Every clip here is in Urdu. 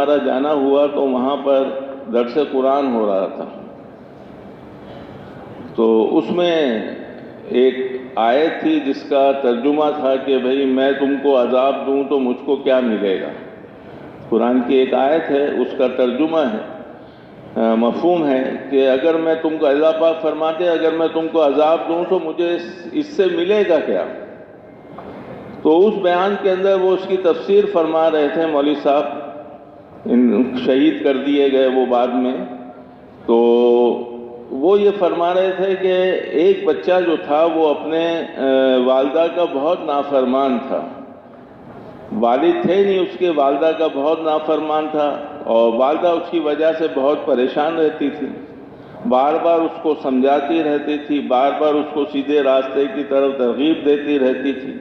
ہمارا جانا ہوا تو وہاں پر درس قرآن ہو رہا تھا، تو اس میں ایک آیت تھی جس کا ترجمہ تھا کہ بھئی میں تم کو عذاب دوں تو مجھ کو کیا ملے گا۔ قرآن کی ایک آیت ہے، اس کا ترجمہ ہے، مفہوم ہے کہ اگر میں تم کو، اللہ پاک فرماتے اگر میں تم کو عذاب دوں تو مجھے اس سے ملے گا کیا؟ تو اس بیان کے اندر وہ اس کی تفسیر فرما رہے تھے مولوی صاحب، شہید کر دیے گئے وہ بعد میں، تو وہ یہ فرما رہے تھے کہ ایک بچہ جو تھا وہ اپنے والدہ کا بہت نافرمان تھا، والد تھے نہیں اس کے، والدہ کا بہت نافرمان تھا، اور والدہ اس کی وجہ سے بہت پریشان رہتی تھی، بار بار اس کو سمجھاتی رہتی تھی، بار بار اس کو سیدھے راستے کی طرف ترغیب دیتی رہتی تھی،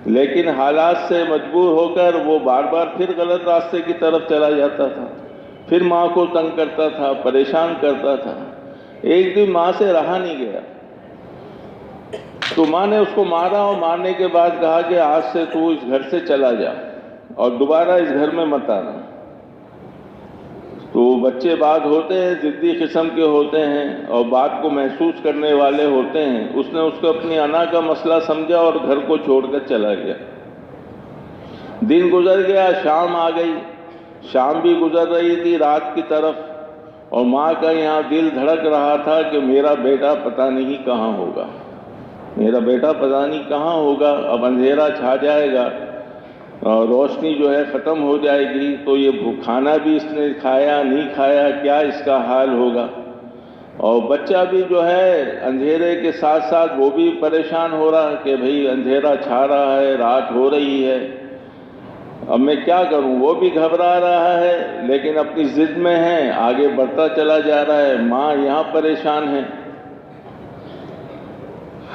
لیکن حالات سے مجبور ہو کر وہ بار بار پھر غلط راستے کی طرف چلا جاتا تھا، پھر ماں کو تنگ کرتا تھا، پریشان کرتا تھا۔ ایک دن ماں سے رہا نہیں گیا تو ماں نے اس کو مارا، اور مارنے کے بعد کہا کہ آج سے تو اس گھر سے چلا جا اور دوبارہ اس گھر میں مت آنا۔ تو بچے بعد ہوتے ہیں، ضدی قسم کے ہوتے ہیں اور بات کو محسوس کرنے والے ہوتے ہیں، اس نے اس کو اپنی انا کا مسئلہ سمجھا اور گھر کو چھوڑ کر چلا گیا۔ دن گزر گیا، شام آ گئی، شام بھی گزر رہی تھی رات کی طرف، اور ماں کا یہاں دل دھڑک رہا تھا کہ میرا بیٹا پتہ نہیں کہاں ہوگا، میرا بیٹا پتہ نہیں کہاں ہوگا، اب اندھیرا چھا جائے گا اور روشنی جو ہے ختم ہو جائے گی، تو یہ کھانا بھی اس نے کھایا نہیں کھایا، کیا اس کا حال ہوگا۔ اور بچہ بھی جو ہے اندھیرے کے ساتھ ساتھ وہ بھی پریشان ہو رہا کہ بھئی اندھیرا چھا رہا ہے، رات ہو رہی ہے، اب میں کیا کروں۔ وہ بھی گھبرا رہا ہے لیکن اپنی ضد میں ہے، آگے بڑھتا چلا جا رہا ہے، ماں یہاں پریشان ہے۔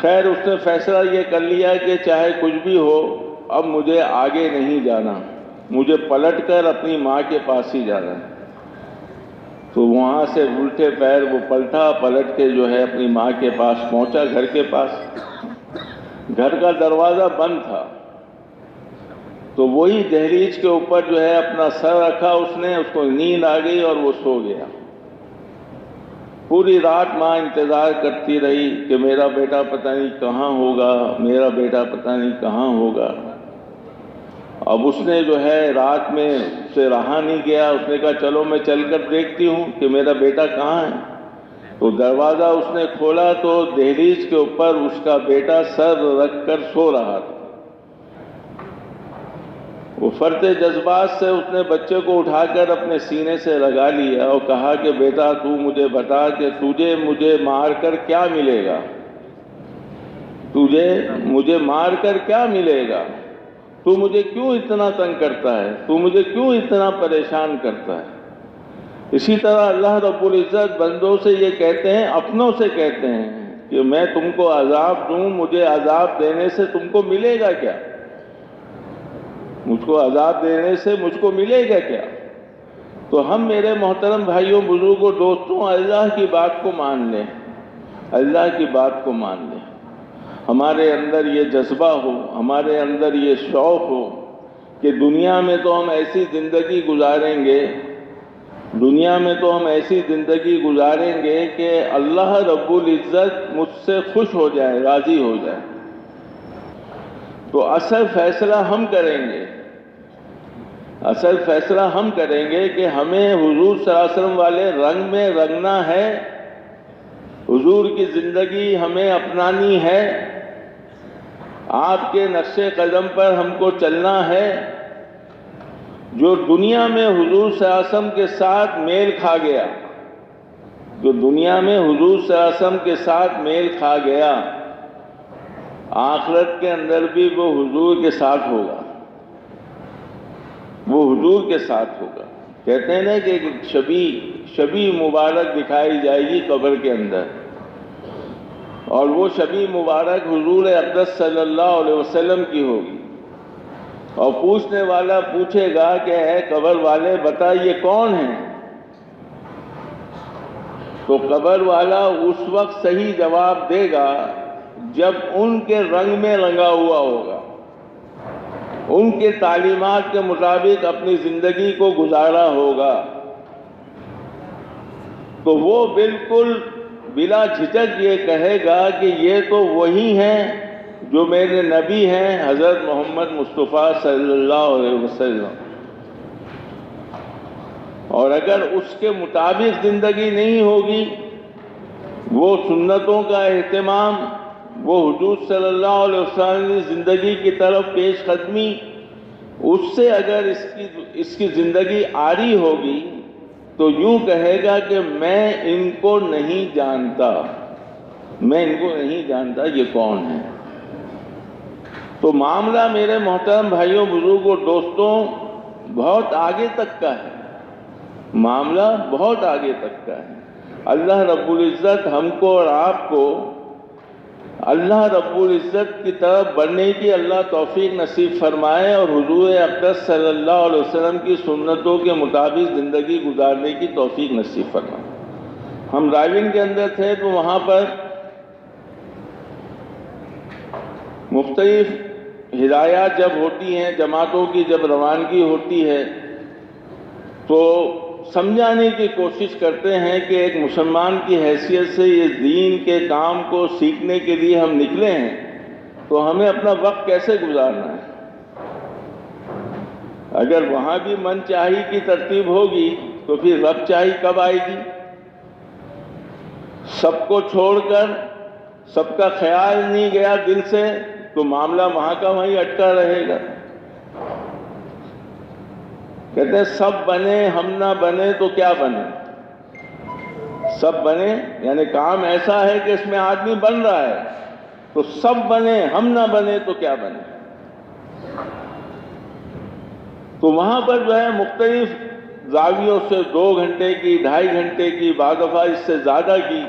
خیر اس نے فیصلہ یہ کر لیا کہ چاہے کچھ بھی ہو اب مجھے آگے نہیں جانا، مجھے پلٹ کر اپنی ماں کے پاس ہی جانا ہے۔ تو وہاں سے الٹے پیر وہ پلٹ کے جو ہے اپنی ماں کے پاس پہنچا، گھر کے پاس۔ گھر کا دروازہ بند تھا تو وہی دہلیز کے اوپر جو ہے اپنا سر رکھا اس نے، اس کو نیند آ گئی اور وہ سو گیا۔ پوری رات ماں انتظار کرتی رہی کہ میرا بیٹا پتہ نہیں کہاں ہوگا، میرا بیٹا پتہ نہیں کہاں ہوگا۔ اب اس نے جو ہے رات میں سے رہا نہیں گیا، اس نے کہا چلو میں چل کر دیکھتی ہوں کہ میرا بیٹا کہاں ہے۔ تو دروازہ اس نے کھولا تو دہلیز کے اوپر اس کا بیٹا سر رکھ کر سو رہا تھا۔ وہ فرط جذبات سے اس نے بچے کو اٹھا کر اپنے سینے سے لگا لیا اور کہا کہ بیٹا تو مجھے بتا کہ تجھے مجھے مار کر کیا ملے گا، تجھے مجھے مار کر کیا ملے گا، تو مجھے کیوں اتنا تنگ کرتا ہے، تو مجھے کیوں اتنا پریشان کرتا ہے۔ اسی طرح اللہ رب العزت بندوں سے یہ کہتے ہیں، اپنوں سے کہتے ہیں کہ میں تم کو عذاب دوں، مجھے عذاب دینے سے تم کو ملے گا کیا، مجھ کو عذاب دینے سے مجھ کو ملے گا کیا۔ تو ہم میرے محترم بھائیوں، بزرگوں، دوستوں، اللہ کی بات کو مان لیں، اللہ کی بات کو مان لیں، ہمارے اندر یہ جذبہ ہو، ہمارے اندر یہ شوق ہو کہ دنیا میں تو ہم ایسی زندگی گزاریں گے، دنیا میں تو ہم ایسی زندگی گزاریں گے کہ اللہ رب العزت مجھ سے خوش ہو جائے، راضی ہو جائے۔ تو اصل فیصلہ ہم کریں گے، اصل فیصلہ ہم کریں گے کہ ہمیں حضور صلی اللہ علیہ وسلم والے رنگ میں رنگنا ہے، حضور کی زندگی ہمیں اپنانی ہے، آپ کے نقش قدم پر ہم کو چلنا ہے۔ جو دنیا میں حضور صلی اللہ علیہ وسلم کے ساتھ میل کھا گیا، جو دنیا میں حضور صلی اللہ علیہ وسلم کے ساتھ میل کھا گیا، آخرت کے اندر بھی وہ حضور کے ساتھ ہوگا، وہ حضور کے ساتھ ہوگا۔ کہتے ہیں نا کہ شبی مبارک دکھائی جائے گی قبر کے اندر، اور وہ شبی مبارک حضور اقدس صلی اللہ علیہ وسلم کی ہوگی، اور پوچھنے والا پوچھے گا کہ اے قبر والے بتا یہ کون ہیں، تو قبر والا اس وقت صحیح جواب دے گا جب ان کے رنگ میں رنگا ہوا ہوگا، ان کے تعلیمات کے مطابق اپنی زندگی کو گزارا ہوگا تو وہ بالکل بلا جھجک یہ کہے گا کہ یہ تو وہی ہیں جو میرے نبی ہیں حضرت محمد مصطفیٰ صلی اللہ علیہ وسلم. اور اگر اس کے مطابق زندگی نہیں ہوگی، وہ سنتوں کا اہتمام، وہ حضور صلی اللہ علیہ وسلم کی زندگی کی طرف پیش قدمی، اس سے اگر اس کی زندگی عاری ہوگی تو یوں کہے گا کہ میں ان کو نہیں جانتا، میں ان کو نہیں جانتا، یہ کون ہے. تو معاملہ میرے محترم بھائیوں، بزرگوں، دوستوں بہت آگے تک کا ہے، معاملہ بہت آگے تک کا ہے. اللہ رب العزت ہم کو اور آپ کو اللہ رب العزت کی طرف بڑھنے کی اللہ توفیق نصیب فرمائے اور حضور اقدس صلی اللہ علیہ وسلم کی سنتوں کے مطابق زندگی گزارنے کی توفیق نصیب فرمائے. ہم ڈرائیونگ کے اندر تھے تو وہاں پر مختلف ہدایات جب ہوتی ہیں، جماعتوں کی جب روانگی ہوتی ہے تو سمجھانے کی کوشش کرتے ہیں کہ ایک مسلمان کی حیثیت سے یہ دین کے کام کو سیکھنے کے لیے ہم نکلے ہیں تو ہمیں اپنا وقت کیسے گزارنا ہے. اگر وہاں بھی من چاہی کی ترتیب ہوگی تو پھر رب چاہی کب آئے گی؟ سب کو چھوڑ کر سب کا خیال نہیں گیا دل سے تو معاملہ وہاں کا وہیں اٹکا رہے گا. کہتے ہیں سب بنے ہم نہ بنے تو کیا بنے. سب بنے یعنی کام ایسا ہے کہ اس میں آدمی بن رہا ہے، تو سب بنے ہم نہ بنے تو کیا بنے. تو وہاں پر جو ہے مختلف زاویوں سے 2 گھنٹے کی، 2.5 گھنٹے کی، بعض دفعہ اس سے زیادہ کی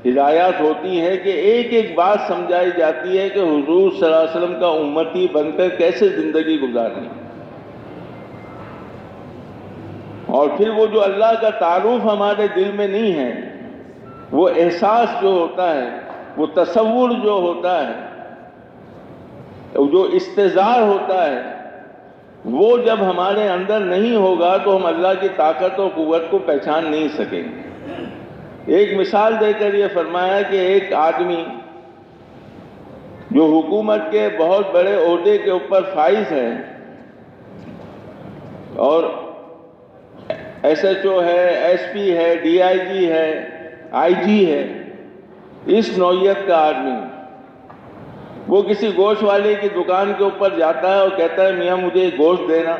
ہدایات ہوتی ہے کہ ایک ایک بات سمجھائی جاتی ہے کہ حضور صلی اللہ علیہ وسلم کا امتی بن کر کیسے زندگی گزارنی. اور پھر وہ جو اللہ کا تعارف ہمارے دل میں نہیں ہے، وہ احساس جو ہوتا ہے، وہ تصور جو ہوتا ہے، جو استظہار ہوتا ہے، وہ جب ہمارے اندر نہیں ہوگا تو ہم اللہ کی طاقت اور قوت کو پہچان نہیں سکیں گے. ایک مثال دے کر یہ فرمایا کہ ایک آدمی جو حکومت کے بہت بڑے عہدے کے اوپر فائز ہے اور ایس ایچ او ہے، ایس پی ہے، ڈی آئی جی ہے، آئی جی ہے، اس نوعیت کا آدمی وہ کسی گوشت والے کی دکان کے اوپر جاتا ہے اور کہتا ہے میاں مجھے گوشت دینا.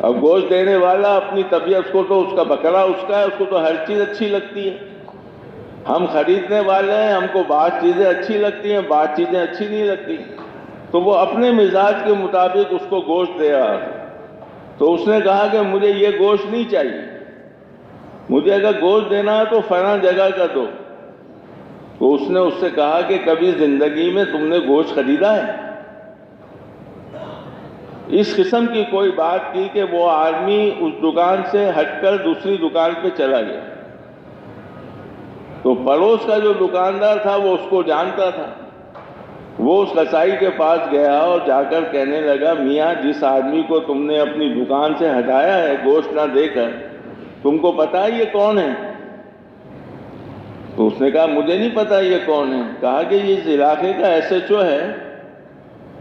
اب گوشت دینے والا اپنی طبیعت، اس کو تو اس کا بکرا اس کا ہے، اس کو تو ہر چیز اچھی لگتی ہے. ہم خریدنے والے ہیں، ہم کو بعض چیزیں اچھی لگتی ہیں، بعض چیزیں اچھی نہیں لگتی. تو وہ اپنے مزاج کے مطابق اس کو گوشت دے رہا تھا. تو اس نے کہا کہ مجھے یہ گوشت نہیں چاہیے، مجھے اگر گوشت دینا ہے تو فلاں جگہ کا دو. تو اس نے اس سے کہا کہ کبھی زندگی میں تم نے گوشت خریدا ہے؟ اس قسم کی کوئی بات کی کہ وہ آدمی اس دکان سے ہٹ کر دوسری دکان پہ چلا گیا. تو پڑوس کا جو دکاندار تھا وہ اس کو جانتا تھا. وہ اس قصائی کے پاس گیا اور جا کر کہنے لگا میاں جس آدمی کو تم نے اپنی دکان سے ہٹایا ہے گوشت نہ دے کر، تم کو پتا ہے یہ کون ہے؟ تو اس نے کہا مجھے نہیں پتا یہ کون ہے. کہا کہ یہ اس علاقے کا ایس ایچ او ہے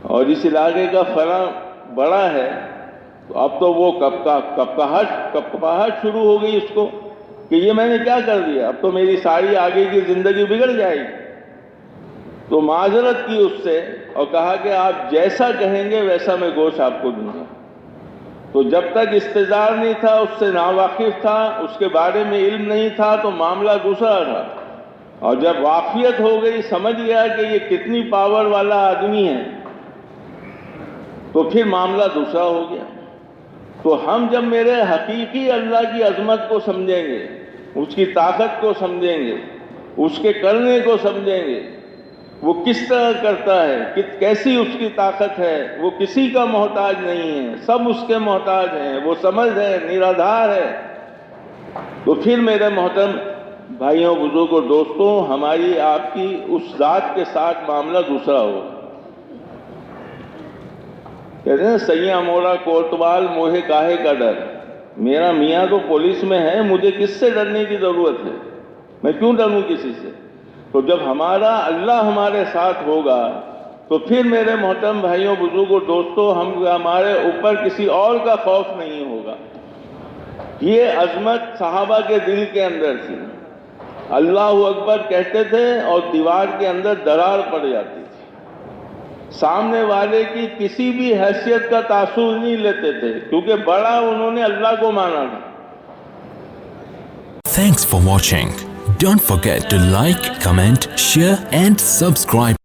اور اس علاقے کا فلاں بڑا ہے. تو اب تو وہ کپکپاہٹ شروع ہو گئی اس کو کہ یہ میں نے کیا کر دیا، اب تو میری ساری آگے کی زندگی بگڑ جائے گی. تو معذرت کی اس سے اور کہا کہ آپ جیسا کہیں گے ویسا میں گوشت آپ کو دوں گا. تو جب تک استظہار نہیں تھا، اس سے ناواقف تھا، اس کے بارے میں علم نہیں تھا تو معاملہ دوسرا تھا. اور جب واقفیت ہو گئی، سمجھ گیا کہ یہ کتنی پاور والا آدمی ہے، تو پھر معاملہ دوسرا ہو گیا. تو ہم جب میرے حقیقی اللہ کی عظمت کو سمجھیں گے، اس کی طاقت کو سمجھیں گے، اس کے کرنے کو سمجھیں گے، وہ کس طرح کرتا ہے، کیسی اس کی طاقت ہے، وہ کسی کا محتاج نہیں ہے، سب اس کے محتاج ہیں، وہ سمجھ ہے، نرادھار ہے. تو پھر میرے محترم بھائیوں، بزرگوں، دوستوں، ہماری آپ کی اس ذات کے ساتھ معاملہ دوسرا ہوگا. کہتے ہیں سیاں مورا کوتوال موہے کاہے کا ڈر، میرا میاں تو پولیس میں ہے، مجھے کس سے ڈرنے کی ضرورت ہے، میں کیوں ڈروں کسی سے؟ تو جب ہمارا اللہ ہمارے ساتھ ہوگا تو پھر میرے محترم بھائیوں بزرگوں دوستوں ہمارے اوپر کسی اور کا خوف نہیں ہوگا۔ یہ عظمت صحابہ کے دل کے اندر تھی، اللہ اکبر کہتے تھے اور دیوار کے اندر درار پڑ جاتی تھی، سامنے والے کی کسی بھی حیثیت کا تاثر نہیں لیتے تھے کیونکہ بڑا انہوں نے اللہ کو مانا تھا۔ Thanks for watching. Don't forget to like, comment, share and subscribe.